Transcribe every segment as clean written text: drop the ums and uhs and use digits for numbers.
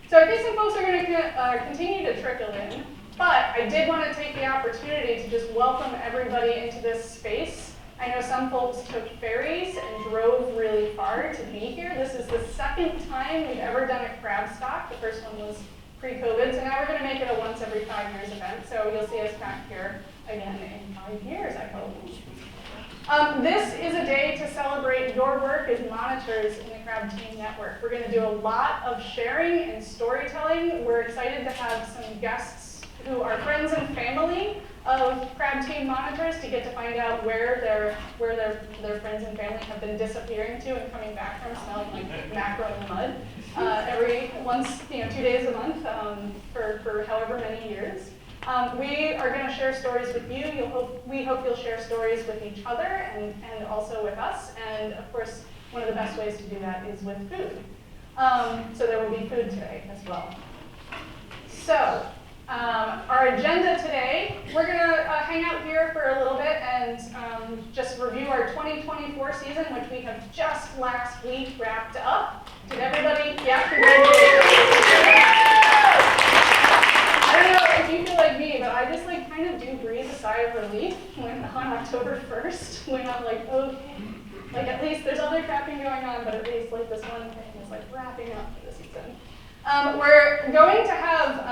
So I think some folks are going to continue to trickle in, but I did want to take the opportunity to just welcome everybody into this space. I know some folks took ferries and drove really far to be here. This is the second time we've ever done a Crabstock. The first one was pre-COVID, so now we're going to make it a once every 5 years event. So you'll see us back here again in 5 years, I hope. This is a day to celebrate your work as monitors in the Crab Team Network. We're going to do a lot of sharing and storytelling. We're excited to have some guests who are friends and family of Crab Team monitors to get to find out where their friends and family have been disappearing to and coming back from, smelling like mackerel and mud every 2 days a month for however many years. We are going to share stories with you. We hope you'll share stories with each other and also with us. And of course, one of the best ways to do that is with food. So there will be food today as well. So our agenda today, we're going to hang out here for a little bit and just review our 2024 season, which we have just last week wrapped up. Did everybody? Yeah, congratulations. I don't know if you feel like me, but I just kind of do breathe a sigh of relief when on October 1st, when I'm like, okay, at least there's other crapping going on, but at least this one thing is wrapping up for the season. We're going to have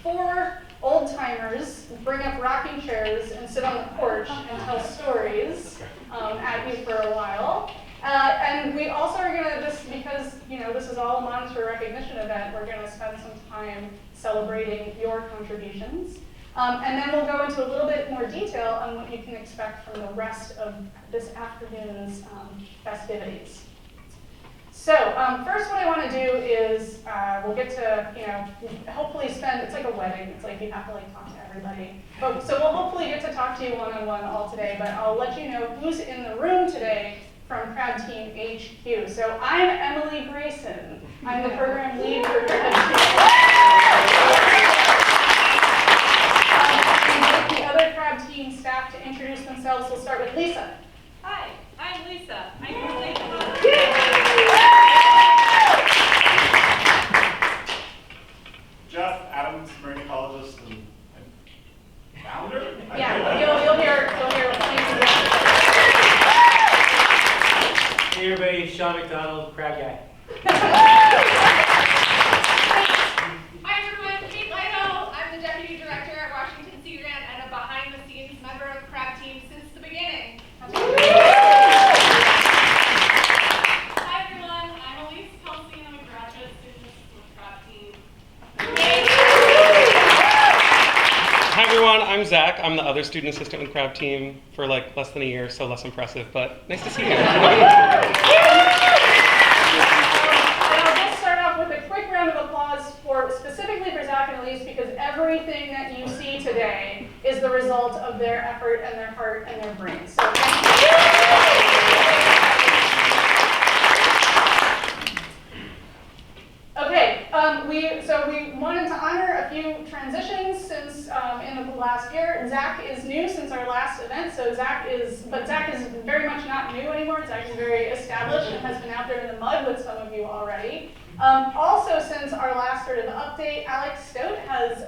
4 old timers bring up rocking chairs and sit on the porch and tell stories at you for a while. And we also are going to, because this is all a monitor recognition event, we're going to spend some time celebrating your contributions. And then we'll go into a little bit more detail on what you can expect from the rest of this afternoon's festivities. So first what I want to do is we'll get to, hopefully spend, it's like a wedding. It's like you have to talk to everybody. So we'll hopefully get to talk to you one-on-one all today, but I'll let you know who's in the room today from Crab Team HQ. So I'm Emily Grayson. I'm the program lead for Crab Team. The other Crab Team staff to introduce themselves. We'll start with Lisa. Hi, I'm Lisa. I'm your lead. Jeff Adams, marine ecologist and founder? Yeah, you'll hear Hey everybody, Sean McDonald, Crab Guy. Hi everyone, Kate Lido. I'm the Deputy Director at Washington Sea Grant and a behind-the-scenes member of the Crab Team since the beginning. Hi everyone, I'm Elise Kelsey and I'm a graduate student with Crab Team. Hi everyone, I'm Zach. I'm the other student assistant with Crab Team for less than a year, so less impressive, but nice to see you. And I'll just start off with a quick round of applause specifically for Zach and Elise, because everything that you see today is the result of their effort and their heart and their brains. So thank you. Okay, we wanted to honor a few transitions since in the last year. Zach is new since our last event, but Zach is very much not new anymore. Zach is very established and has been out there in the mud with some of you already. Also, since our last sort of update, Alex Stout has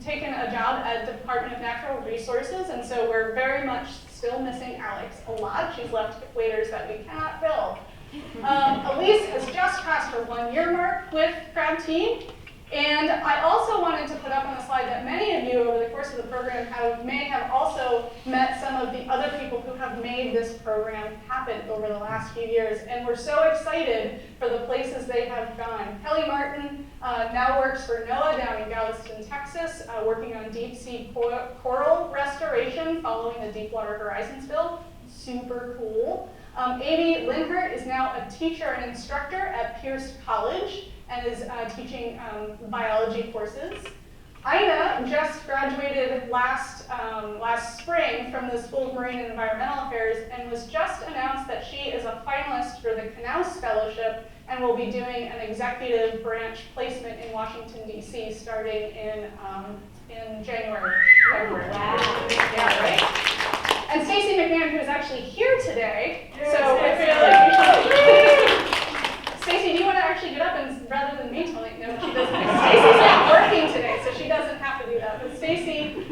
taken a job at the Department of Natural Resources, and so we're very much still missing Alex a lot. She's left waiters that we cannot fill. Elise has just passed her 1-year mark with Crab Team, and I also wanted to put up on the slide that many of you over the course of the program may have also met some of the other people who have made this program happen over the last few years, and we're so excited for the places they have gone. Kelly Martin now works for NOAA down in Galveston, Texas, working on deep sea coral restoration following the Deepwater Horizon spill. Super cool. Amy Linhart is now a teacher and instructor at Pierce College and is teaching biology courses. Ina just graduated last spring from the School of Marine and Environmental Affairs and was just announced that she is a finalist for the Knaus Fellowship and will be doing an executive branch placement in Washington, D.C. starting in January, February. Wow. Yeah, right? And Stacey McMahon, who is actually here today, so I feel like you should. Stacey, do you want to actually get up and rather than me telling no, she doesn't. Stacy's not working today, so she doesn't have to do that. But Stacy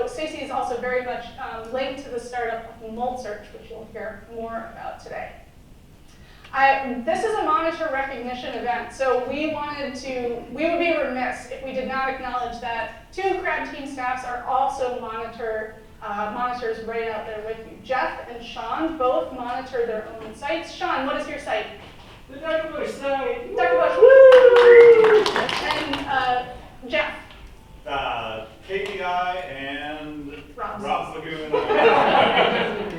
Stacy is also very much linked to the startup MoldSearch, which you'll hear more about today. This is a monitor recognition event, so we would be remiss if we did not acknowledge that 2 Crab team staffs are also monitors right out there with you. Jeff and Sean both monitor their own sites. Sean, what is your site? The Dr. Bush site. Dr. Bush, woo! And Jeff? KPI and Rob's Lagoon. We'll get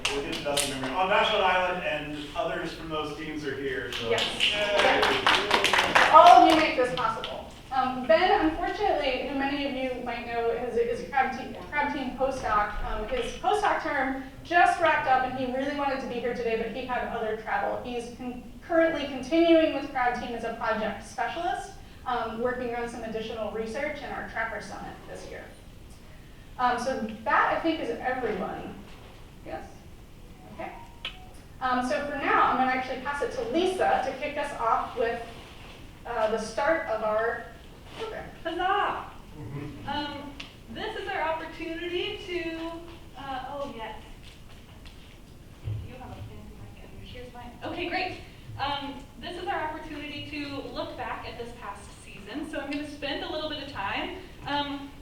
to Dusty Memory. On Bachelor Island, and others from those teams are here. So. Yes. Yay. All of you make this possible. Ben, unfortunately, who many of you might know is a Crab Team postdoc. His postdoc term just wrapped up, and he really wanted to be here today, but he had other travel. He's currently continuing with Crab Team as a project specialist, working on some additional research in our Tracker Summit this year. So that, I think, is everyone. Yes? Okay. So for now, I'm going to actually pass it to Lisa to kick us off with the start of our program. Huzzah! This is our opportunity to, oh yes. You have a pin, here's mine. Okay, great. This is our opportunity to look back at this past season. So I'm going to spend a little bit of time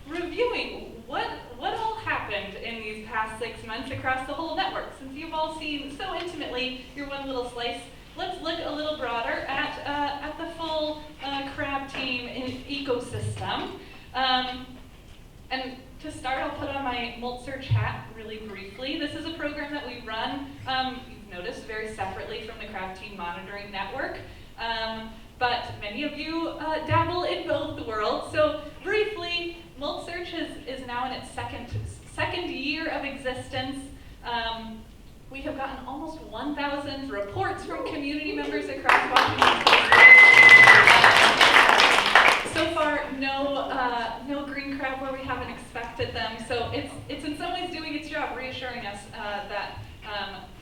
reviewing what all happened in these past 6 months across the whole network. Since you've all seen so intimately your one little slice, let's look a little broader at the full Crab Team ecosystem. And to start, I'll put on my MoldSearch hat really briefly. This is a program that we run, you've noticed, very separately from the Crab Team Monitoring Network. But many of you dabble in both worlds. So briefly, MoldSearch is now in its second year of existence. We have gotten almost 1,000 reports from community members across Washington State. So far, no green crab where we haven't expected them. So it's in some ways doing its job, reassuring us that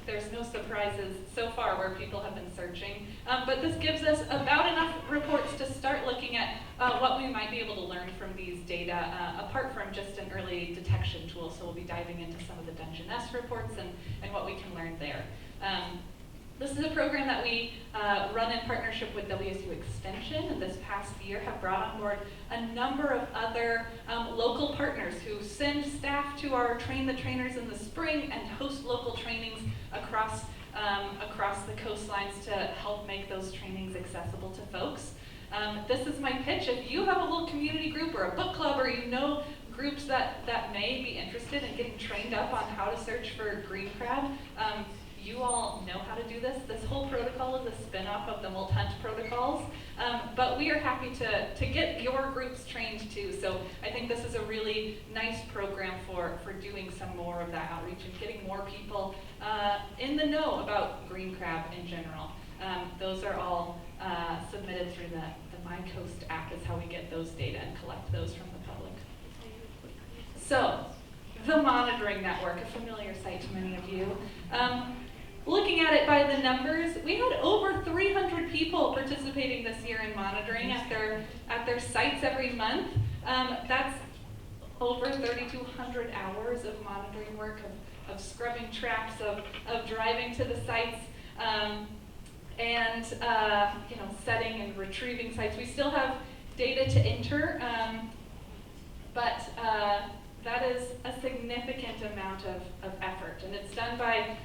there's no surprises so far where people have been searching. But this gives us about enough reports to start looking at what we might be able to learn from these data, apart from just an early detection tool. So we'll be diving into some of the Dungeness reports and what we can learn there. This is a program that we run in partnership with WSU Extension, and this past year have brought on board a number of other local partners who send staff to our Train the Trainers in the spring and host local trainings across the coastlines to help make those trainings accessible to folks. This is my pitch. If you have a little community group or a book club, or you know groups that may be interested in getting trained up on how to search for green crab, you all know how to do this. This whole protocol is a spin-off of the Molt Hunt protocols, but we are happy to get your groups trained too. So I think this is a really nice program for doing some more of that outreach and getting more people in the know about green crab in general. Those are all submitted through the MyCoast app is how we get those data and collect those from the public. So, the monitoring network, a familiar sight to many of you. Looking at it by the numbers, we had over 300 people participating this year in monitoring at their sites every month. That's over 3,200 hours of monitoring work, of scrubbing traps, of driving to the sites, and setting and retrieving sites. We still have data to enter, but that is a significant amount of effort, and it's done by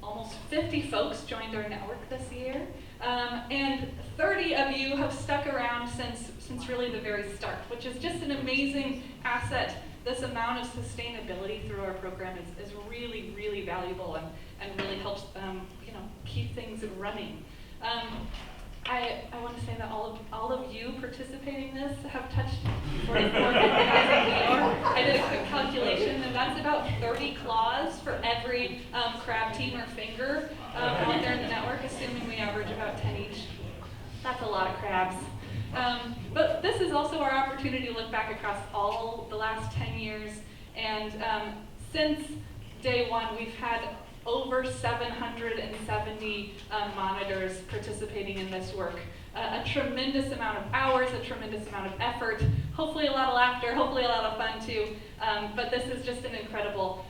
almost 50 folks joined our network this year, and 30 of you have stuck around since really the very start, which is just an amazing asset. This amount of sustainability through our program is really, really valuable and really helps keep things running. I want to say that all of you participating in this have touched 44,000 more. I did a quick calculation, and that's about 30 claws for every crab team or finger out there in the network, assuming we average about 10 each. That's a lot of crabs. But this is also our opportunity to look back across all the last 10 years, and since day one, we've had over 770 monitors participating in this work. A tremendous amount of hours, a tremendous amount of effort, hopefully a lot of laughter, hopefully a lot of fun too. But this is just an incredible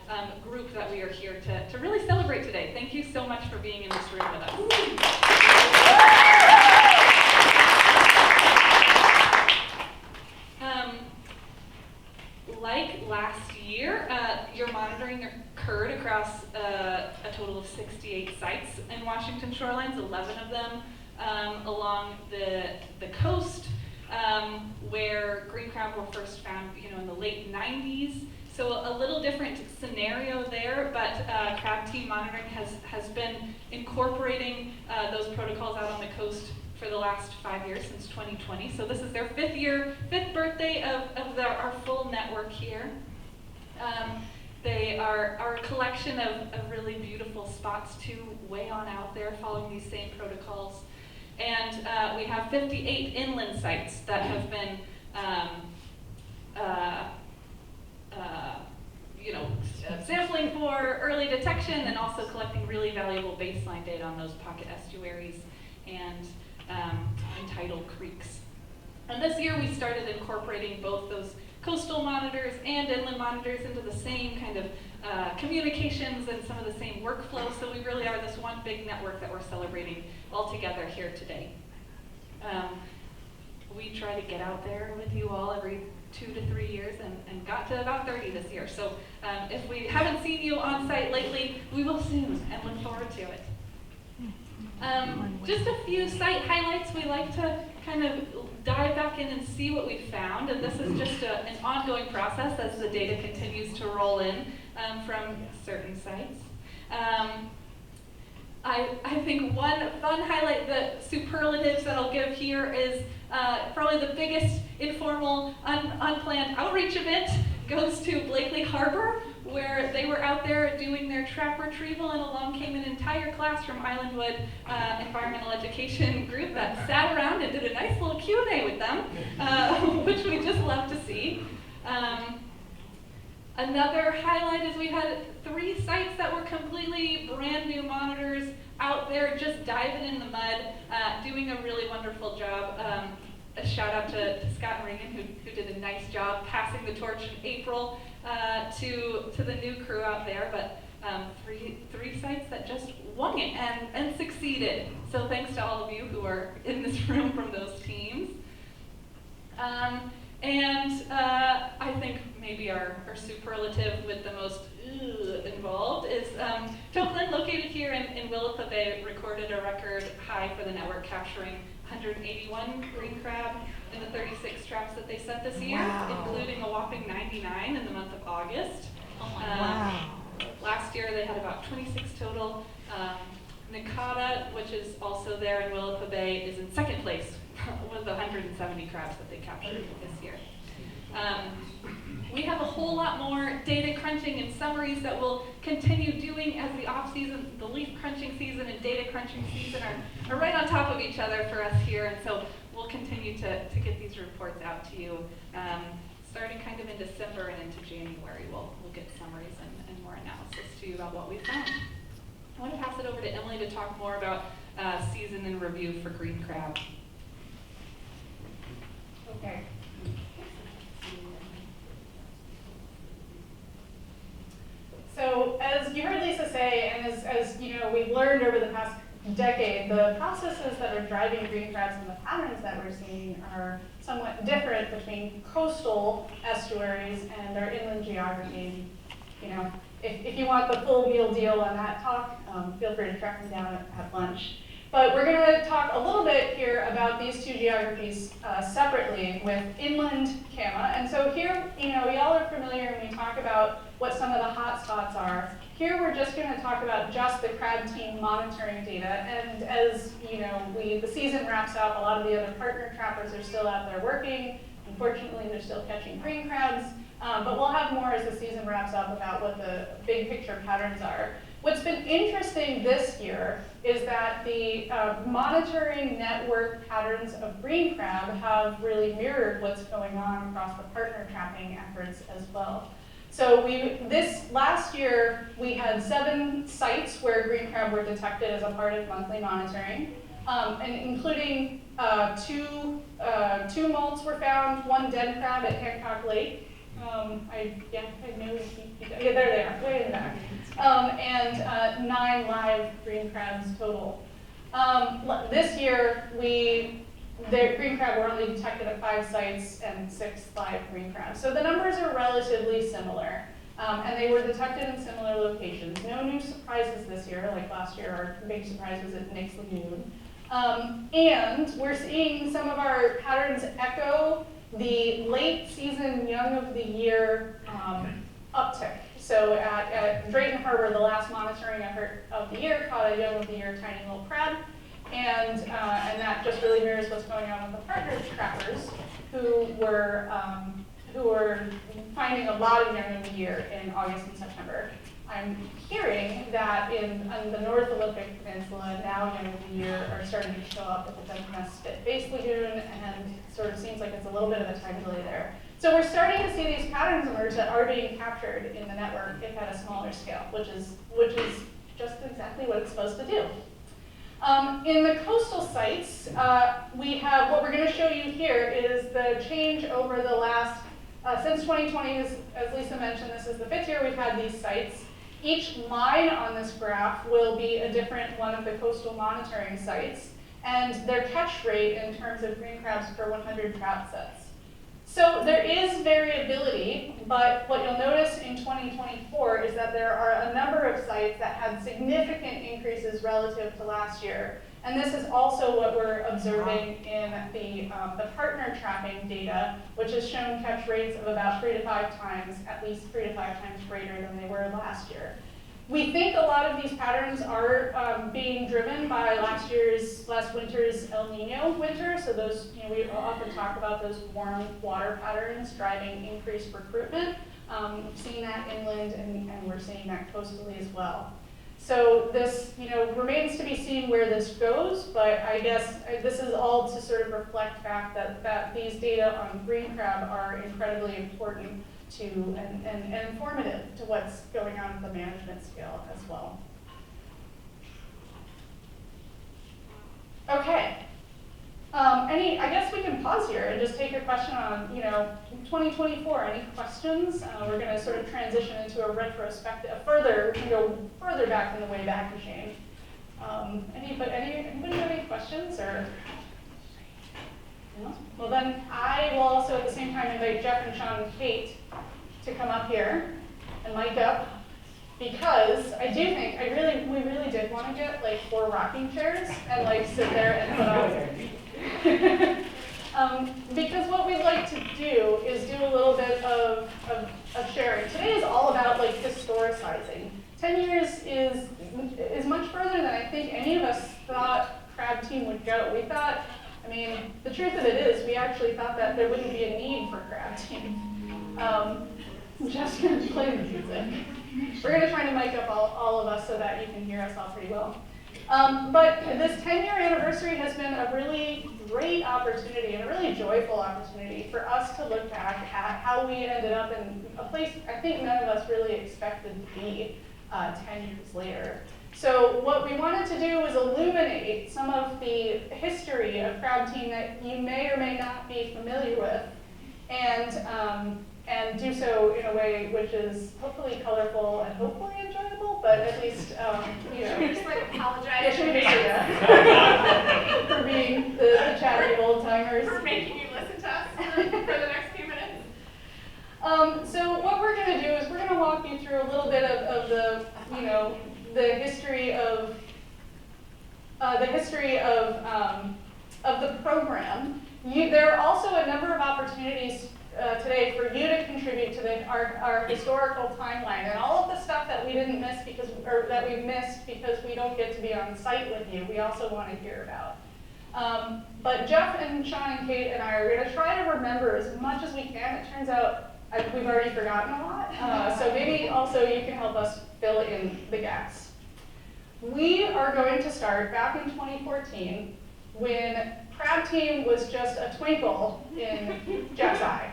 group that we are here to really celebrate today. Thank you so much for being in this room with us. Like last year, your monitoring occurred across a total of 68 sites in Washington shorelines, 11 of them along the coast, where green crab were first found, in the late 90s. So a little different scenario there, but crab team monitoring has been incorporating those protocols out on the coast for the last 5 years, since 2020. So this is their fifth birthday of our full network here. They are a collection of really beautiful spots too, way on out there, following these same protocols. And we have 58 inland sites that have been sampling for early detection and also collecting really valuable baseline data on those pocket estuaries and tidal creeks. And this year we started incorporating both those coastal monitors and inland monitors into the same kind of communications and some of the same workflows. So we really are this one big network that we're celebrating all together here today. We try to get out there with you all every 2 to 3 years and got to about 30 this year. So if we haven't seen you on site lately, we will soon and look forward to it. Just a few site highlights. We like to kind of dive back in and see what we found, and this is just an ongoing process as the data continues to roll in from certain sites. I think one fun highlight, the superlatives that I'll give here, is probably the biggest informal, unplanned outreach event goes to Blakely Harbor, where they were out there doing their trap retrieval, and along came an entire class from Islandwood Environmental Education group that sat around and did a nice little Q&A with them, which we just love to see. Another highlight is we had 3 sites that were completely brand new monitors out there just diving in the mud, doing a really wonderful job. A shout out to Scott and Regan, who did a nice job passing the torch in April to the new crew out there. But three sites that just won it and succeeded. So thanks to all of you who are in this room from those teams. I think maybe our superlative with the most involved is Tokeland, located here in Willapa Bay, recorded a record high for the network, capturing 181 green crab in the 36 traps that they set this year, including a whopping 99 in the month of August. Last year they had about 26 total. Nakata, which is also there in Willapa Bay, is in second place with 170 crabs that they captured this year. We have a whole lot more data crunching and summaries that we'll continue doing as the off-season, the leaf crunching season and data crunching season are right on top of each other for us here, and so we'll continue to get these reports out to you. Starting kind of in December and into January, we'll get summaries and more analysis to you about what we found. I want to pass it over to Emily to talk more about season in review for green crab. Okay. So as you heard Lisa say, and as you know, we've learned over the past decade, the processes that are driving green crabs and the patterns that we're seeing are somewhat different between coastal estuaries and our inland geography. If you want the full meal deal on that talk, feel free to track me down at lunch. But we're going to talk a little bit here about these two geographies separately with inland CAMA. And so here, y'all are familiar when we talk about what some of the hot spots are. Here we're just going to talk about just the crab team monitoring data. And as the season wraps up, a lot of the other partner trappers are still out there working. Unfortunately, they're still catching green crabs. But we'll have more as the season wraps up about what the big picture patterns are. What's been interesting this year is that the monitoring network patterns of green crab have really mirrored what's going on across the partner trapping efforts as well. So this last year, we had 7 sites where green crab were detected as a part of monthly monitoring, and including two molts were found, 1 dead crab at Hancock Lake. I know, yeah, there they are, way in the back. And 9 live green crabs total. This year, the green crab were only detected at 5 sites and 6 live green crabs. So the numbers are relatively similar, and they were detected in similar locations. No new surprises this year, like last year, our big surprise was at Nick's Lagoon. And we're seeing some of our patterns echo the late season young of the year uptick. So at Drayton Harbor, the last monitoring effort of the year caught a young of the year tiny little crab. And that just really mirrors what's going on with the partner trappers who were finding a lot of young of the year in August and September. I'm hearing that on the North Olympic Peninsula, now young of the year are starting to show up at the Dungeness Spit-Face Lagoon, and it sort of seems like it's a little bit of a time delay there. So we're starting to see these patterns emerge that are being captured in the network, if at a smaller scale, which is just exactly what it's supposed to do. In the coastal sites, we have, what we're going to show you here is the change over the last, since 2020, as Lisa mentioned, this is the 5th year we've had these sites. Each line on this graph will be a different one of the coastal monitoring sites, and their catch rate in terms of green crabs per 100 trap sets. So there is variability, but what you'll notice in 2024 is that there are a number of sites that had significant increases relative to last year. And this is also what we're observing in the partner trapping data, which has shown catch rates of about 3 to 5 times, at least 3 to 5 times greater than they were last year. We think a lot of these patterns are being driven by last winter's El Nino winter. So those, we often talk about those warm water patterns driving increased recruitment. We've seen that inland, and we're seeing that coastally as well. So this, remains to be seen where this goes, but I guess this is all to sort of reflect back that these data on green crab are incredibly important to and informative to what's going on at the management scale as well. Okay. I guess we can pause here and just take a question on, 2024. Any questions? We're going to sort of transition into a retrospective, we can go further back in the Wayback Machine. Anybody have any questions or? No? Well, then I will also at the same time invite Jeff and Sean and Kate to come up here and mic up, because I do think we really did want to get like 4 rocking chairs and sit there and put on. Because what we'd like to do is do a little bit of sharing. Today is all about historicizing. 10 years is much further than I think any of us thought Crab Team would go. We thought, the truth of it is we actually thought that there wouldn't be a need for Crab Team. Just going to play the music. We're going to try to mic up all of us so that you can hear us all pretty well. But this 10-year anniversary has been a really great opportunity and a really joyful opportunity for us to look back at how we ended up in a place I think none of us really expected to be 10 years later. So what we wanted to do was illuminate some of the history of Crab Team that you may or may not be familiar with, and do so in a way which is hopefully colorful and hopefully enjoyable, but at least, Just apologize yeah, should we for being the chatty old timers. for making you listen to us for the next few minutes. So what we're going to do is we're going to walk you through a little bit of the history of the program. There are also a number of opportunities today for you to contribute to our historical timeline, and all of the stuff that we didn't miss that we've missed because we don't get to be on site with you, we also want to hear about. But Jeff and Sean and Kate and I are going to try to remember as much as we can. It turns out we've already forgotten a lot, so maybe also you can help us fill in the gaps. We are going to start back in 2014 when Crab Team was just a twinkle in Jeff's eye.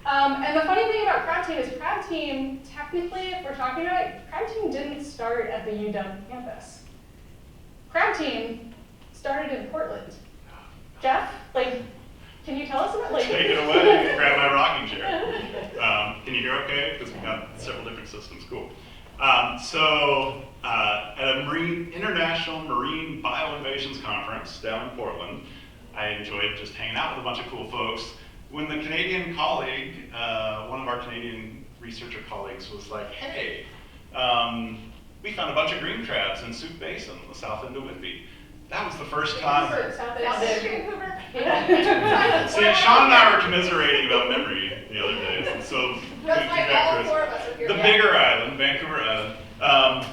And the funny thing about Crab Team is Crab Team, technically, if we're talking about it, Crab Team didn't start at the UW campus. Crab Team started in Portland. Jeff, like, can you tell us about, like? Take it away, grab my rocking chair. Can you hear okay? Because we've got several different systems, cool. At a International Marine Bioinnovations Conference down in Portland, I enjoyed just hanging out with a bunch of cool folks. When the Canadian colleague, one of our Canadian researcher colleagues was like, hey, we found a bunch of green crabs in Soup Basin, the south end of Whitby. That was the first time. Vancouver? Yeah. See, Sean and I were commiserating about memory the other day, and so That's we why got all Chris. four of us are here. The bigger island, Vancouver Island,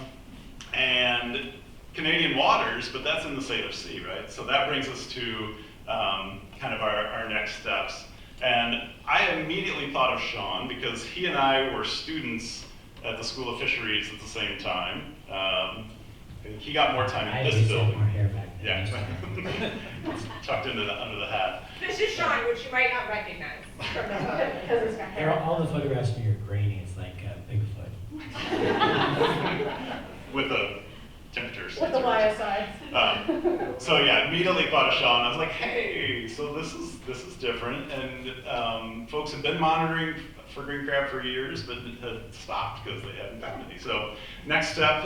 and Canadian waters, but that's in the Salish Sea, right? So that brings us to kind of our next steps. And I immediately thought of Sean because he and I were students at the School of Fisheries at the same time. He got more time in this building. more hair back then. Yeah, it's tucked into under the hat. This is Sean, which you might not recognize from the photo. Because it's got hair. All the photographs of me are grainy. It's like Bigfoot. With a temperature With sensor. the YSI. So yeah, immediately thought of Sean. I was like, hey, so this is different. And folks have been monitoring for green crab for years, but had stopped because they hadn't found any. So next step,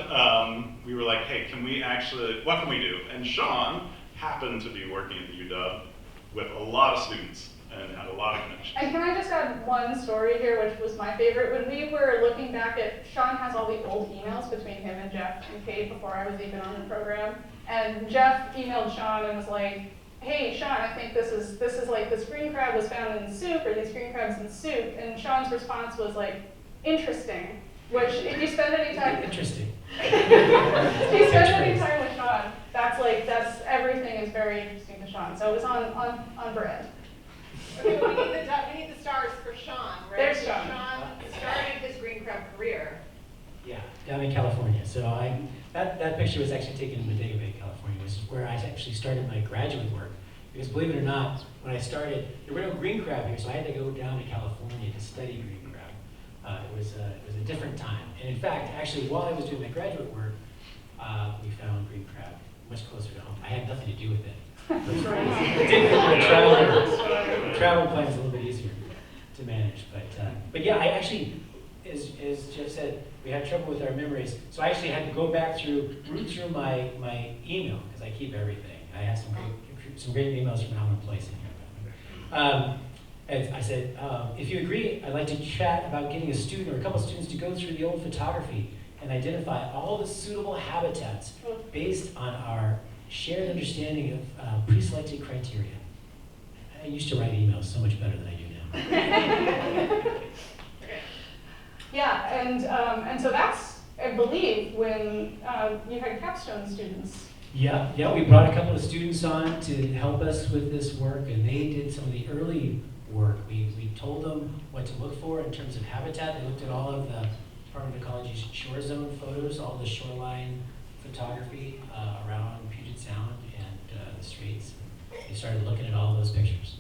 we were like, hey, what can we do? And Sean happened to be working at the UW with a lot of students and had a lot of connections. And can I just add one story here, which was my favorite? When we were looking back at, Sean has all the old emails between him and Jeff and Kate before I was even on the program. And Jeff emailed Sean and was like, hey, Sean, I think this is like this green crab was found in soup, or these green crabs in soup. And Sean's response was like, interesting. Which, if you spend any time, Interesting. if you spend any time with Sean, that's everything is very interesting to Sean. So it was on brand. Okay, but we need the stars for Sean, right? There's So Sean. Sean started his green crab career. Yeah, down in California. So that picture was actually taken in Bodega Bay, California, which is where I actually started my graduate work. Because believe it or not, when I started, there were no green crab here, so I had to go down to California to study green crab. It was a different time. And in fact, actually, while I was doing my graduate work, we found green crab much closer to home. I had nothing to do with it. Travel plan is a little bit easier to manage, but yeah, I actually, as Jeff said, we had trouble with our memories, so I actually had to go back root through my email because I keep everything. I have some great emails from Alan Place in here. And I said, if you agree, I'd like to chat about getting a student or a couple students to go through the old photography and identify all the suitable habitats based on our shared understanding of pre-selected criteria. I used to write emails so much better than I do now. Yeah, and so that's, I believe, when you had capstone students. Yeah, we brought a couple of students on to help us with this work, and they did some of the early work. We told them what to look for in terms of habitat. They looked at all of the Department of Ecology's shore zone photos, all the shoreline photography around Puget Sound and the Straits. They started looking at all those pictures.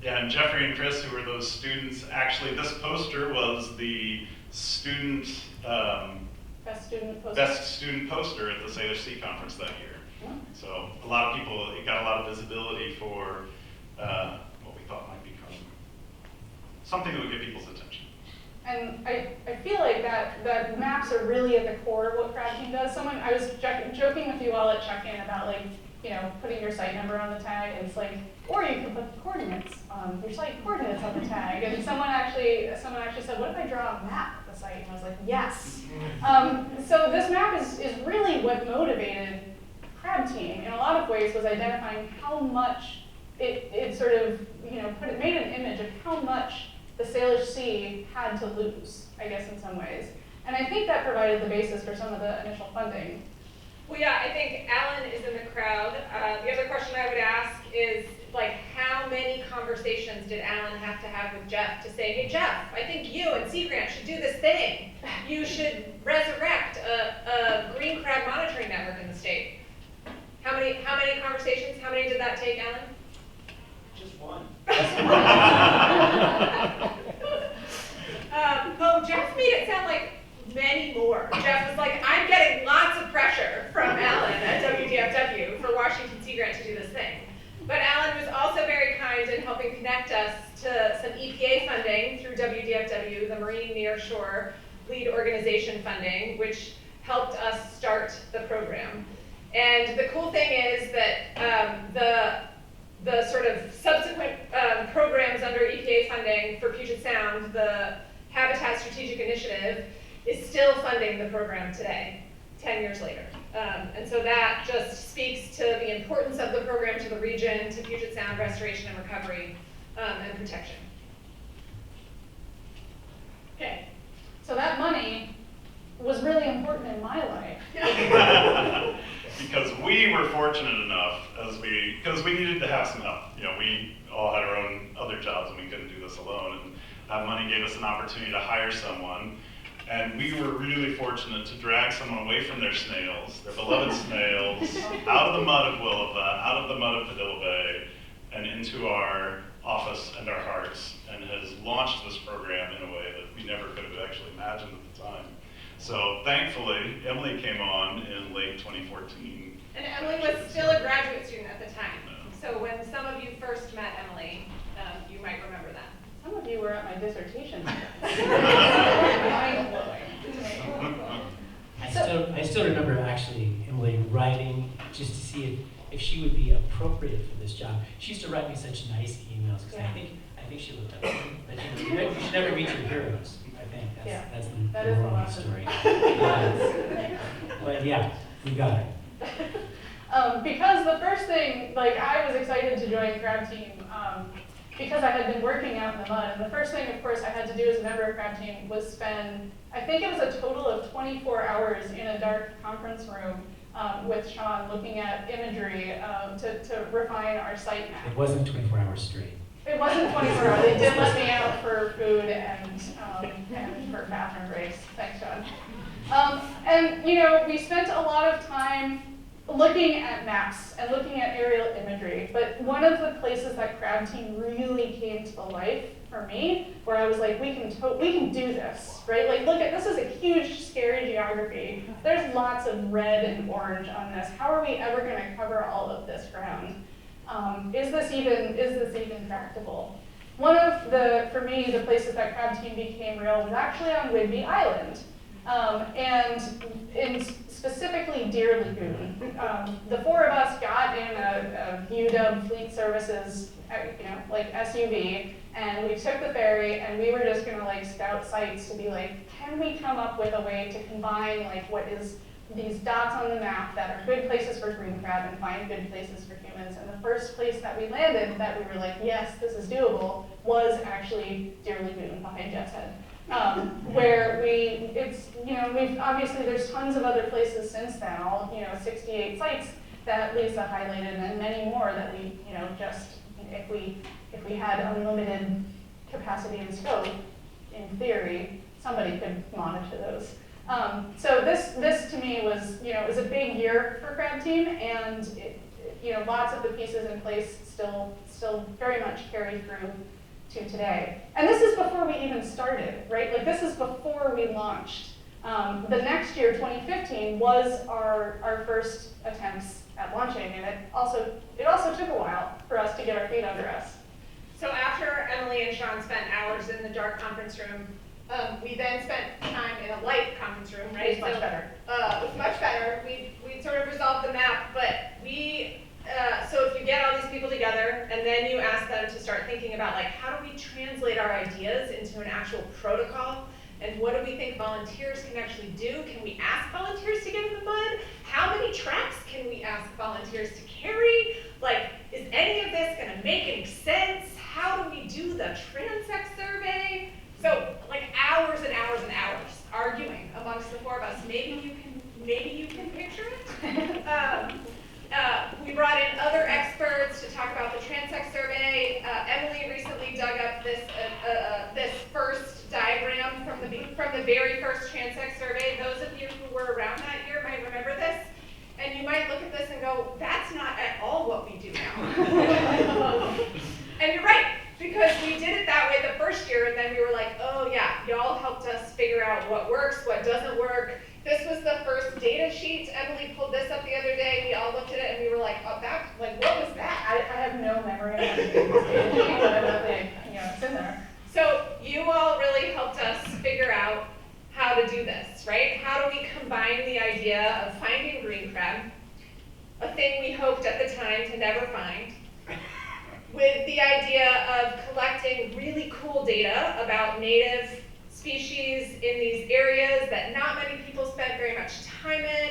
Yeah, and Jeffrey and Chris, who were those students, actually this poster was the student, Best student poster. best student poster at the Salish Sea Conference that year. Yeah. So a lot of people, it got a lot of visibility for what we thought might become something that would get people's attention. And I feel like that maps are really at the core of what Crab Team does. I was joking with you all at check-in about putting your site number on the tag, and it's like, or you can put the coordinates on your site coordinates on the tag. And someone actually said, what if I draw a map of the site? And I was like, yes. So this map is really what motivated Crab Team in a lot of ways, was identifying how much it sort of, made an image of how much the Salish Sea had to lose, I guess, in some ways. And I think that provided the basis for some of the initial funding. Well, yeah, I think Alan is in the crowd. The other question I would ask is, how many conversations did Alan have to have with Jeff to say, hey, Jeff, I think you and Sea Grant should do this thing. You should resurrect a green crab monitoring network in the state. How many conversations? How many did that take, Alan? Just one. many more. Jeff was like, I'm getting lots of pressure from Alan at WDFW for Washington Sea Grant to do this thing. But Alan was also very kind in helping connect us to some EPA funding through WDFW, the Marine Nearshore Lead Organization funding, which helped us start the program. And the cool thing is that the sort of subsequent programs under EPA funding for Puget Sound, the Habitat Strategic Initiative, is still funding the program today, 10 years later. And so that just speaks to the importance of the program to the region, to Puget Sound restoration and recovery and protection. Okay, so that money was really important in my life. Because we were fortunate enough, because we needed to have some help. You know, we all had our own other jobs and we couldn't do this alone. And that money gave us an opportunity to hire someone. And we were really fortunate to drag someone away from their snails, their beloved snails, out of the mud of Willapa, out of the mud of Padilla Bay, and into our office and our hearts, and has launched this program in a way that we never could have actually imagined at the time. So thankfully, Emily came on in late 2014. And Emily was still a graduate student at the time. So when some of you first met Emily, you might remember that. Some of you were at my dissertation. I still remember actually Emily writing just to see if she would be appropriate for this job. She used to write me such nice emails because I think she looked up to me. But you should never meet your heroes. I think that's the moral of the story. But yeah, we got it. Because the first thing, like, I was excited to join Crab Team because I had been working out in the mud. And the first thing, of course, I had to do as a member of Crab Team was spend, I think it was a total of 24 hours in a dark conference room with Sean looking at imagery to refine our site map. It wasn't 24 hours straight. It wasn't 24 hours. They did let me out for food and for bathroom breaks. Thanks, Sean. And, you know, we spent a lot of time looking at maps and looking at aerial imagery, but one of the places that Crab Team really came to life for me, where I was like, we can do this, right? Like, look at, this is a huge, scary geography. There's lots of red and orange on this. How are we ever going to cover all of this ground? Is this even practicable? One of for me, the places that Crab Team became real was actually on Whidbey Island. And specifically Deer Lagoon. The four of us got in a UW Fleet Services, like SUV, and we took the ferry, and we were just gonna like scout sites to be like, can we come up with a way to combine like what is these dots on the map that are good places for green crab and find good places for humans. And the first place that we landed that we were like, yes, this is doable, was actually Deer Lagoon behind Jeff's Head. Where we've obviously there's tons of other places since then, 68 sites that Lisa highlighted and many more that we, just if we had unlimited capacity and scope, in theory, somebody could monitor those. So this to me was, it was a big year for Crab Team, and lots of the pieces in place still very much carry through to today. And this is before we even started, right? Like, this is before we launched. The next year, 2015, was our first attempts at launching, and it also took a while for us to get our feet under us. So after Emily and Sean spent hours in the dark conference room, we then spent time in a light conference room, right? It was much better. It was much better. We sort of resolved the map, but so if you get all these people together and then you ask them to start thinking about, like, how do we translate our ideas into an actual protocol? And what do we think volunteers can actually do? Can we ask volunteers to get in the mud? How many tracks can we ask volunteers to carry? Like, is any of this gonna make any sense? How do we do the transect survey? So, like, hours and hours and hours arguing amongst the four of us. Maybe you can picture it. We brought in other experts to talk about the transect survey. Emily recently dug up this first diagram from the very first transect survey. Those of you who were around that year might remember this, and you might look at this and go, "That's not at all what we do now." And you're right, because we did it that way the first year, and then we were like, "Oh yeah, y'all helped us figure out what works, what doesn't thing we hoped at the time to never find, with the idea of collecting really cool data about native species in these areas that not many people spent very much time in.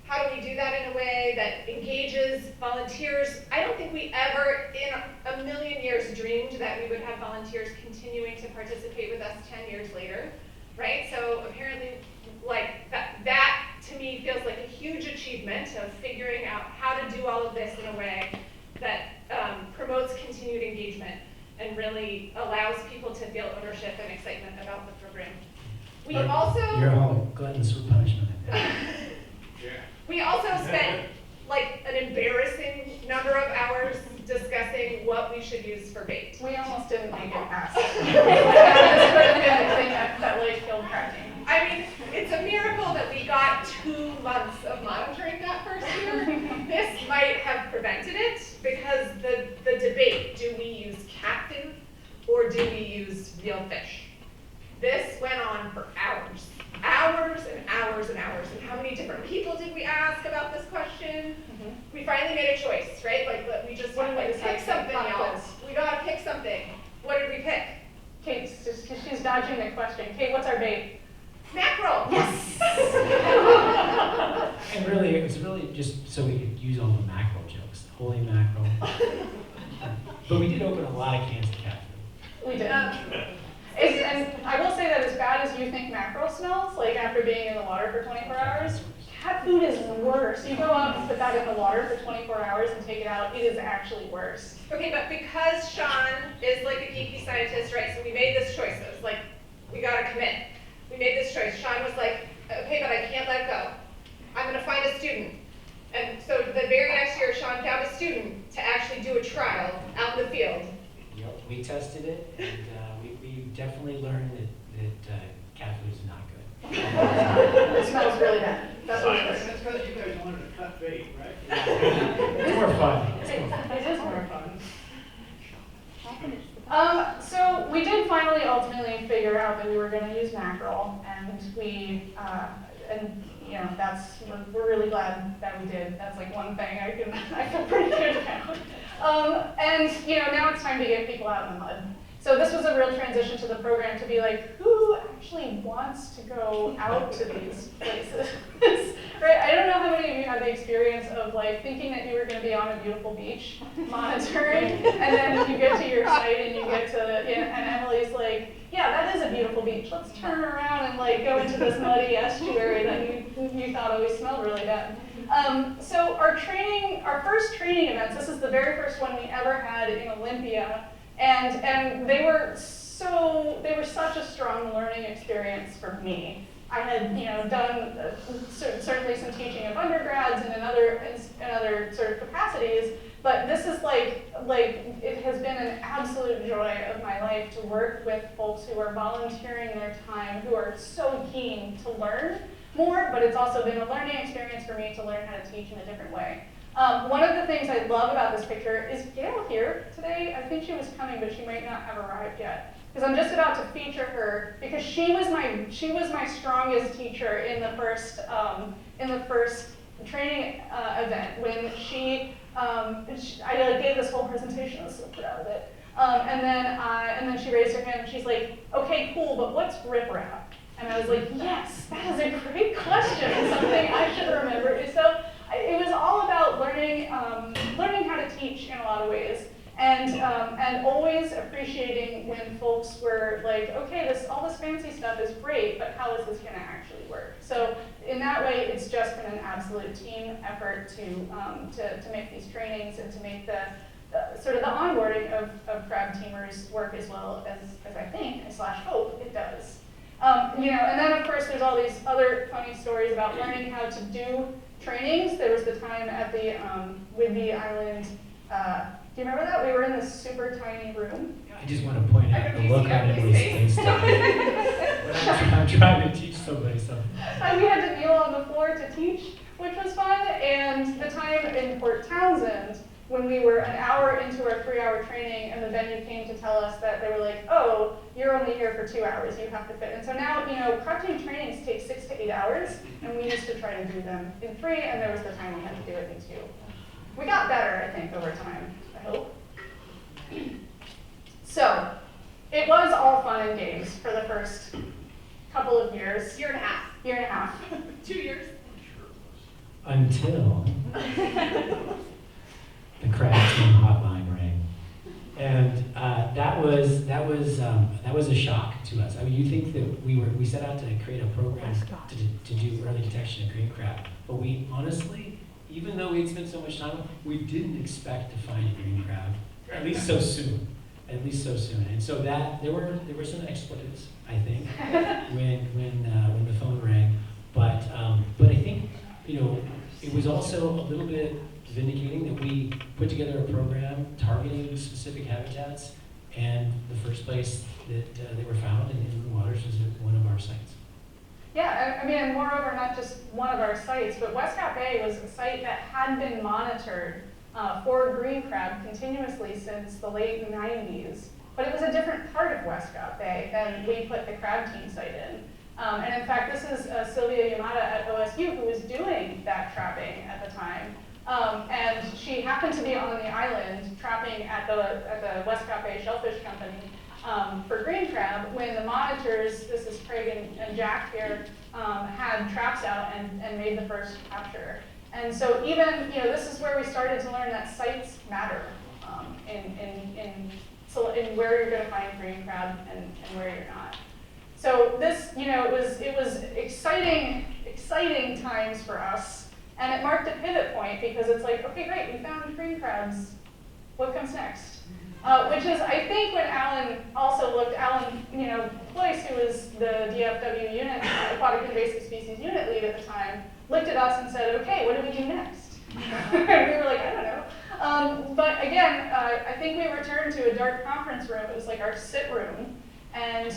How do we do that in a way that engages volunteers? I don't think we ever in a million years dreamed that we would have volunteers continuing to participate with us 10 years later, right? So apparently, like that to me feels like a huge achievement of figuring out how to do all of this in a way that promotes continued engagement and really allows people to feel ownership and excitement about the program. We also You're all gluttons for punishment. We also spent like an embarrassing number of hours discussing what we should use for bait. We almost didn't make it past. This could have been the thing that like killed crab team. I mean, it's a miracle that we got 2 months of monitoring that first year. This might have prevented it because the debate, do we use captive or do we use real fish? This went on for hours. Hours and hours and hours. And how many different people did we ask about this question? Mm-hmm. We finally made a choice, right? Like we just What did we like decide? pick something, Pop y'all. quiz. We gotta pick something. What did we pick? Kate, she's dodging the question. Kate, what's our bait? Mackerel. Yes. And really, it was really just so we could use all the mackerel jokes, holy mackerel. But we did open a lot of cans of cat food. We did. And I will say that as bad as you think mackerel smells, like after being in the water for 24 hours, cat food is worse. You go out and put that in the water for 24 hours and take it out, it is actually worse. Okay, but because Sean is like a geeky scientist, right? So we made this choice. It was like, we gotta commit. We made this choice. Sean was like, okay, but I can't let it go. I'm gonna find a student. And so the very next year, Sean found a student to actually do a trial out in the field. Yep, we tested it, and we definitely learned that cat food is not good. It smells really bad. That's what it is. That's because you guys wanted to cut bait, right? It's more fun. It's more fun. It is more fun. So we did finally ultimately figure out that we were going to use mackerel, and we're really glad that we did. That's like one thing I feel pretty good about. And now it's time to get people out in the mud. So this was a real transition to the program to be like, who actually wants to go out to these places? Right? I don't know how many of you had the experience of like thinking that you were going to be on a beautiful beach monitoring, and then you get to your site and you get to, and Emily's like, yeah, that is a beautiful beach. Let's turn around and like go into this muddy estuary that you thought always smelled really bad. So our first training events, this is the very first one we ever had in Olympia, and they were such a strong learning experience for me. I had done certainly some teaching of undergrads and in other sort of capacities, but this is like it has been an absolute joy of my life to work with folks who are volunteering their time, who are so keen to learn more, but it's also been a learning experience for me to learn how to teach in a different way. One of the things I love about this picture is Gail here today. I think she was coming, but she might not have arrived yet. Because I'm just about to feature her because she was my strongest teacher in the first training event when I gave this whole presentation. I was so proud of it. And then she raised her hand and she's like, "Okay, cool, but what's riprap?" And I was like, "Yes, that is a great question. Something I should remember." So it was all about learning how to teach in a lot of ways. And always appreciating when folks were like, okay, all this fancy stuff is great, but how is this going to actually work? So in that way, it's just been an absolute team effort to make these trainings and to make the sort of the onboarding of crab teamers work as well as I think / hope it does. And then of course there's all these other funny stories about learning how to do trainings. There was the time at the Whidbey Island. Do you remember that? We were in this super tiny room. I just want to point out the look on Emily's face. I'm trying to teach somebody something. And we had to kneel on the floor to teach, which was fun. And the time in Port Townsend, when we were an hour into our 3-hour training, and the venue came to tell us that they were like, "Oh, you're only here for 2 hours. You have to fit." And so now, crab team trainings take 6 to 8 hours, and we used to try to do them in 3, and there was the time we had to do it in 2. think, over time, I hope. So, it was all fun and games for the first couple of years. Year and a half. Year and a half. 2 years. Until the Crab Team hotline rang. And that was a shock to us. I mean, you think that we set out to create a program to do early detection of green crab, but we honestly, even though we'd spent so much time, we didn't expect to find a green crab, at least so soon. At least so soon. And so that there were some expletives, I think, when the phone rang. But I think, you know, it was also a little bit vindicating that we put together a program targeting specific habitats, and the first place that they were found in inland waters was at one of our sites. Yeah, I mean, and moreover, not just one of our sites, but Westcott Bay was a site that had been monitored for green crab continuously since the late 90s. But it was a different part of Westcott Bay than we put the crab team site in. And in fact, this is Sylvia Yamada at OSU who was doing that trapping at the time. And she happened to be on the island trapping at the Westcott Bay Shellfish Company for green crab when the monitors, this is Craig and Jack here, had traps out and made the first capture. And so even, you know, this is where we started to learn that sites matter in where you're going to find green crab and where you're not. So this, you know, it was exciting times for us, and it marked a pivot point because it's like, okay, great, we found green crabs. What comes next? Which is, I think, when Alan also looked, you know, Cloyce, who was the DFW unit, Aquatic Invasive Species Unit lead at the time, looked at us and said, okay, what do we do next? And we were like, I don't know. But again, I think we returned to a dark conference room. It was like our sit room, and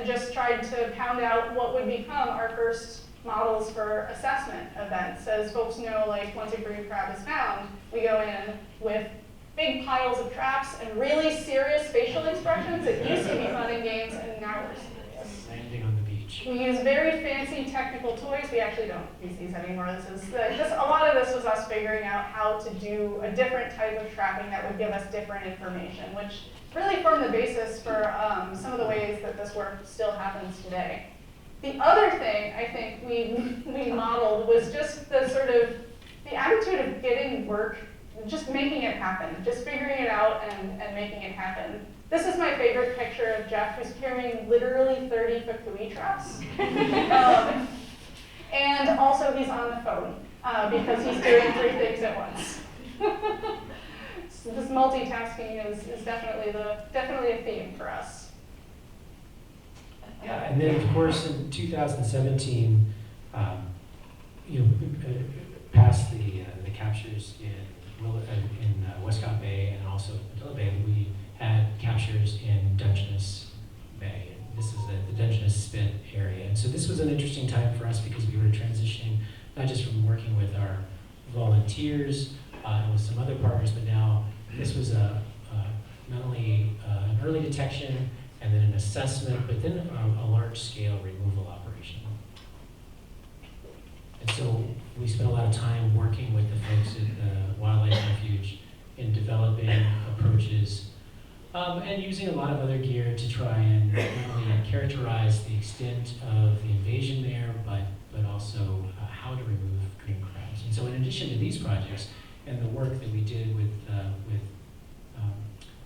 just tried to pound out what would become our first models for assessment events. As folks know, like once a green crab is found, we go in with big piles of traps and really serious facial expressions. It used to be fun and games, and now we're serious. Landing on the beach. We use very fancy technical toys. We actually don't use these anymore. A lot of this was us figuring out how to do a different type of trapping that would give us different information, which really formed the basis for some of the ways that this work still happens today. The other thing I think we modeled was just the sort of the attitude of getting work, just making it happen, just figuring it out and making it happen. This is my favorite picture of Jeff, who's carrying literally 30 Fukui traps. And also he's on the phone because he's doing 3 things at once. So this multitasking is definitely a theme for us. Yeah, and then of course in 2017, past the captures in Westcott Bay and also Manila Bay, we had captures in Dungeness Bay. And this is the Dungeness Spit area. And so this was an interesting time for us because we were transitioning not just from working with our volunteers and with some other partners, but now this was not only an early detection and then an assessment, but then a large-scale removal operation. And so we spent a lot of time working with the folks at the Wildlife Refuge in developing approaches and using a lot of other gear to try and not only characterize the extent of the invasion there, but also how to remove green crabs. And so in addition to these projects and the work that we did with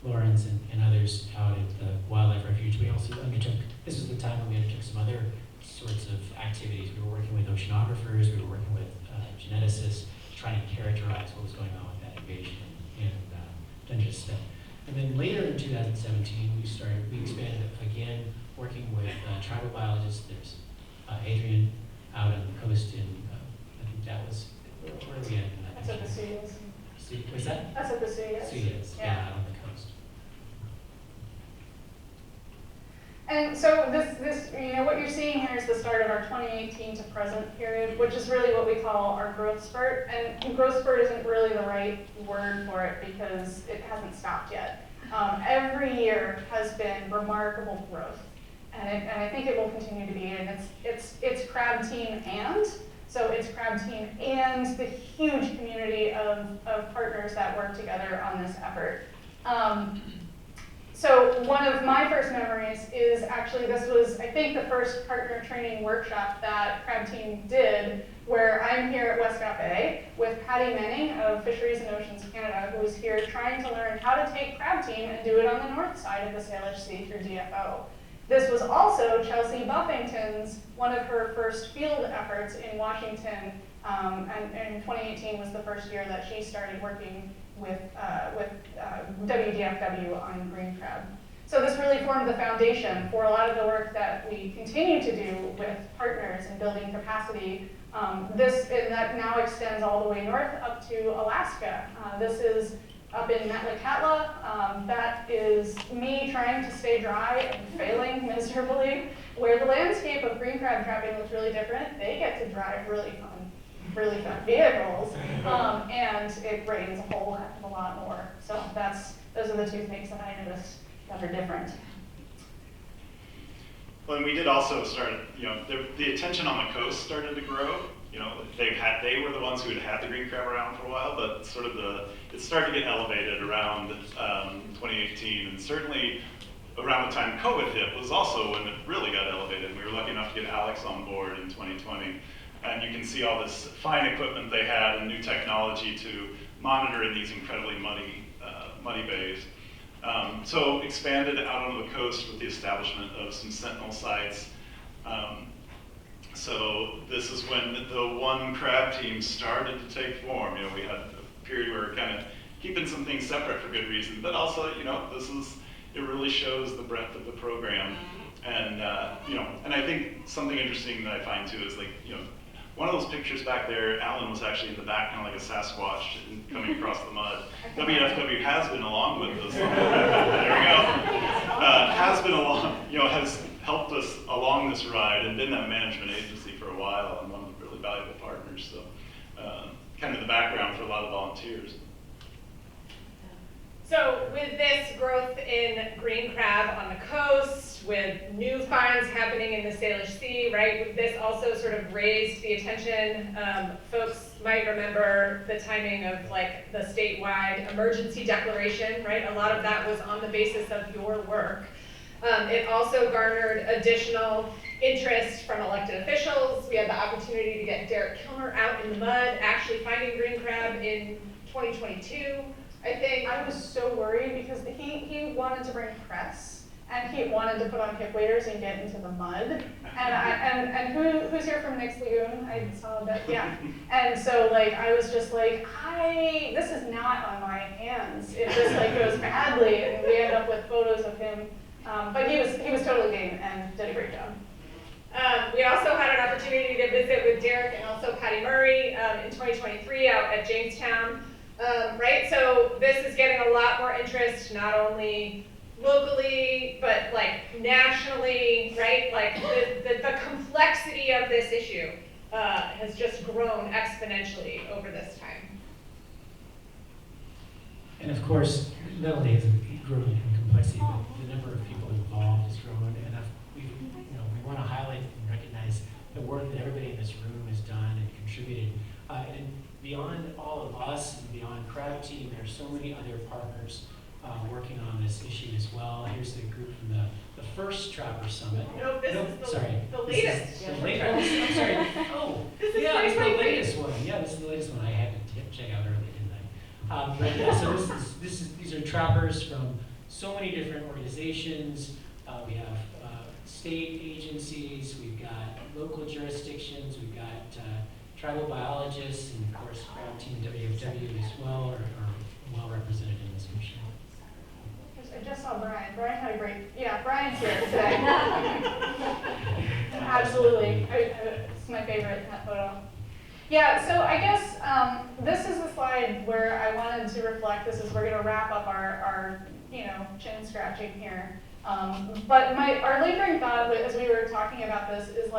Lawrence and others out at the Wildlife Refuge, we also undertook, this was the time when we undertook some other sorts of activities. We were working with oceanographers, we were working with geneticists, trying to characterize what was going on with that invasion in Dungeness Spit. And then later in 2017, we expanded again, working with tribal biologists. There's Adrian out on the coast in, I think that was, where are we at? That's at the Suyas. Was that? That's at the Suyas. Suyas, yeah, out on the coast. And so this, what you're seeing here is the start of our 2018 to present period, which is really what we call our growth spurt. And growth spurt isn't really the right word for it because it hasn't stopped yet. Every year has been remarkable growth, and I think it will continue to be. And it's Crab Team and. So it's Crab Team and the huge community of partners partners that work together on this effort. So one of my first memories is actually, this was, I think, the first partner training workshop that Crab Team did, where I'm here at Westcott Bay with Patty Manning of Fisheries and Oceans Canada, who is here trying to learn how to take Crab Team and do it on the north side of the Salish Sea through DFO. This was also Chelsea Buffington's, one of her first field efforts in Washington, and 2018 was the first year that she started working with WDFW on green crab. So this really formed the foundation for a lot of the work that we continue to do with partners in building capacity. And that now extends all the way north up to Alaska. This is up in Metlakatla. That is me trying to stay dry and failing miserably. Where the landscape of green crab trapping looks really different, they get to drive really fun vehicles, and it rains a whole heck of a lot more. So those are the two things that I noticed that are different. Well, and we did also start, the attention on the coast started to grow. They were the ones who had the green crab around for a while, but it started to get elevated around 2018, and certainly around the time COVID hit was also when it really got elevated. We were lucky enough to get Alex on board in 2020. And you can see all this fine equipment they had and new technology to monitor in these incredibly muddy bays. So expanded out onto the coast with the establishment of some sentinel sites. So this is when the one crab team started to take form. We had a period where we were kind of keeping some things separate for good reason, but also, it really shows the breadth of the program. And and I think something interesting that I find too is one of those pictures back there, Alan was actually in the back, kind of like a Sasquatch coming across the mud. WFW has been along with us. There we go. Has been along, has helped us along this ride and been that management agency for a while and one of the really valuable partners. So kind of the background for a lot of volunteers. So with this growth in green crab on the coast, with new finds happening in the Salish Sea, right? This also sort of raised the attention. Folks might remember the timing of the statewide emergency declaration, right? A lot of that was on the basis of your work. It also garnered additional interest from elected officials. We had the opportunity to get Derek Kilmer out in the mud, actually finding green crab in 2022. I think I was so worried because he wanted to bring press and he wanted to put on hip waders and get into the mud. And who's here from Nick's Lagoon? I saw that, yeah. And so I was just this is not on my hands. It just goes badly, and we end up with photos of him. But he was totally game and did a great job. We also had an opportunity to visit with Derek and also Patty Murray in 2023 out at Jamestown. Right, so this is getting a lot more interest, not only locally, but nationally, right? The complexity of this issue has just grown exponentially over this time. And of course, not only has it grown in complexity, but the number of people involved has grown. And we want to highlight and recognize the work that everybody in this room has done and contributed. And beyond all of us and beyond Crab Team, there are so many other partners working on this issue as well. Here's the group from the first Trapper Summit. No, this is the latest. The latest. I'm sorry. Oh, yeah, it's the latest one. Yeah, this is the latest one. I had to check out early, didn't I? But yeah, so these are trappers from so many different organizations. We have state agencies. We've got local jurisdictions. We've got tribal biologists, and of course, Crab Team WFW as well are well represented in this mission. I just saw Brian. Brian had a great, Brian's here today. Absolutely. It's my favorite, that photo. Yeah, so I guess this is the slide where I wanted to reflect. We're going to wrap up our chin scratching here. But our lingering thought as we were talking about this is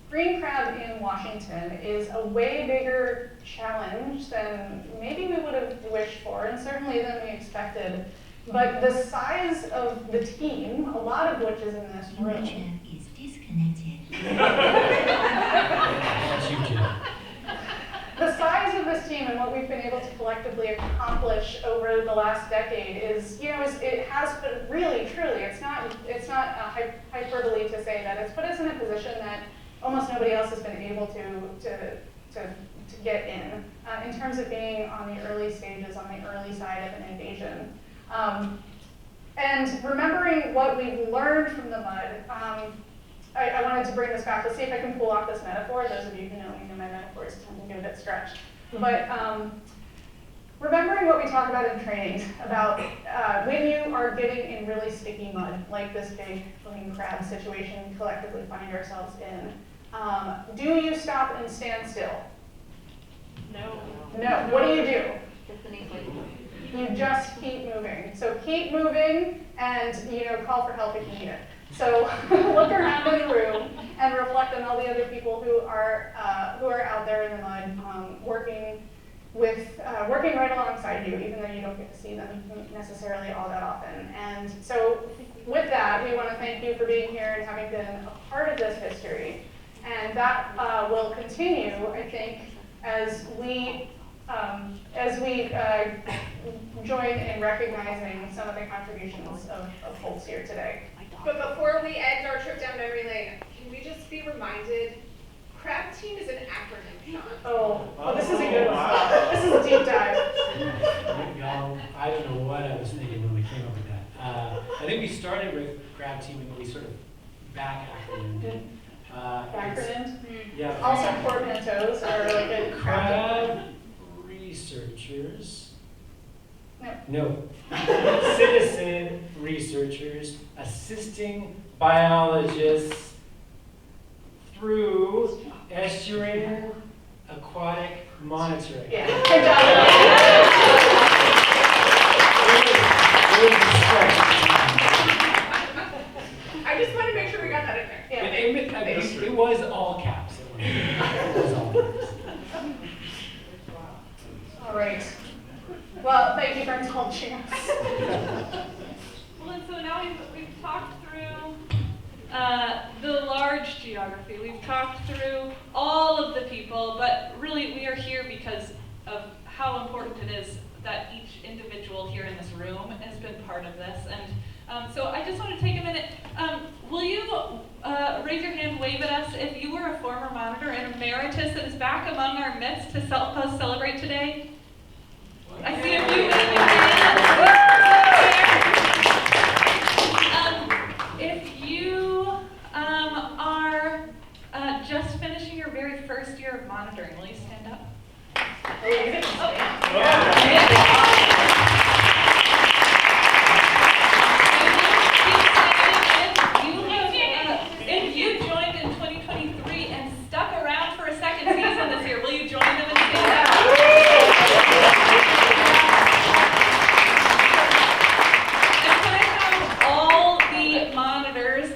green crab in Washington is a way bigger challenge than maybe we would have wished for, and certainly than we expected. But the size of the team, a lot of which is in this room. Is disconnected. The size of this team and what we've been able to collectively accomplish over the last decade is, it has been really, truly, it's not hyperbole to say that it's put us in a position that almost nobody else has been able to get in terms of being on the early stages, on the early side of an invasion. And remembering what we've learned from the mud, I wanted to bring this back. Let's see if I can pull off this metaphor. Those of you who know me know my metaphors tend to get a bit stretched. But remembering what we talk about in trainings, about when you are getting in really sticky mud, like this big flaming crab situation we collectively find ourselves in, do you stop and stand still? No. No. What do? You just keep moving. So keep moving and call for help if you need it. So look around in the room and reflect on all the other people who are out there in the mud, working right alongside you, even though you don't get to see them necessarily all that often. And so with that, we want to thank you for being here and having been a part of this history. And that will continue, I think, as we join in recognizing some of the contributions of folks here today. But before we end our trip down memory lane, can we just be reminded, Crab Team is an acronym, Sean. Oh, this is a good one. This is a deep dive. Y'all, I don't know what I was thinking when we came up with that. I think we started with Crab Team and we sort of back acronymed. Acronym? Yeah. Also portmanteaus are like a Crab researchers. No. Citizen researchers assisting biologists through estuarine aquatic monitoring. Yeah, good job. I just want to make sure we got that in there. Yeah. It was all caps. It was all caps. All right. Well, thank you for indulging us. Well, and so now we've talked through the large geography. We've talked through all of the people, but really we are here because of how important it is that each individual here in this room has been part of this. And so I just want to take a minute. Will you raise your hand, wave at us if you were a former monitor and emeritus that is back among our midst to help us celebrate today? I see a few waving hands. If you are just finishing your very first year of monitoring, will you stand up? Oh, you can stand. If you joined in 2023 and stuck around for a second season this year, will you join them and stand up?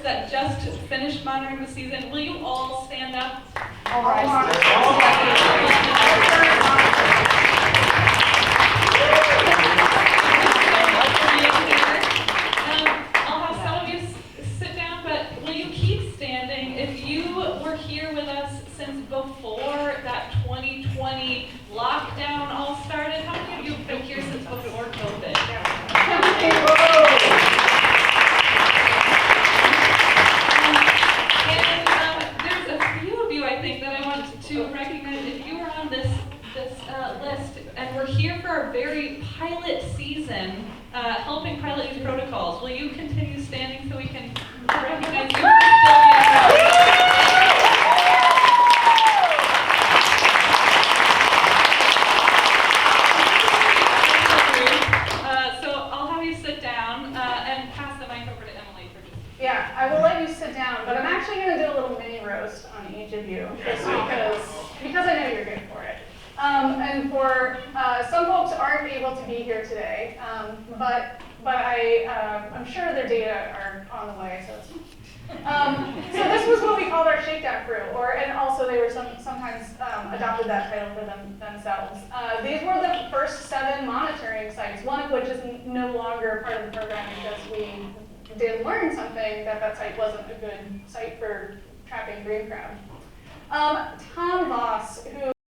That just finished monitoring the season, will you all stand up? All right. I'll have some of you sit down, but will you keep standing? If you were here with us since before that 2020 lockdown all started, how many of you have been here since before COVID? To recognize if you were on this list and we're here for our very pilot season, helping pilot these protocols, will you continue standing so we can recognize you? So I'll have you sit down and pass the mic over to Emily for just. Yeah, I will let you sit down, but I'm actually going to do a little mini roast on each of you, just because I know you're good for it. And for some folks aren't able to be here today, but I'm sure their data are on the way. So this was what we called our shakedown crew, and also they were sometimes adopted that title for themselves. These were the first 7 monitoring sites, one of which is no longer part of the program because we did learn something that site wasn't a good site for trapping green crab. Tom Voss, who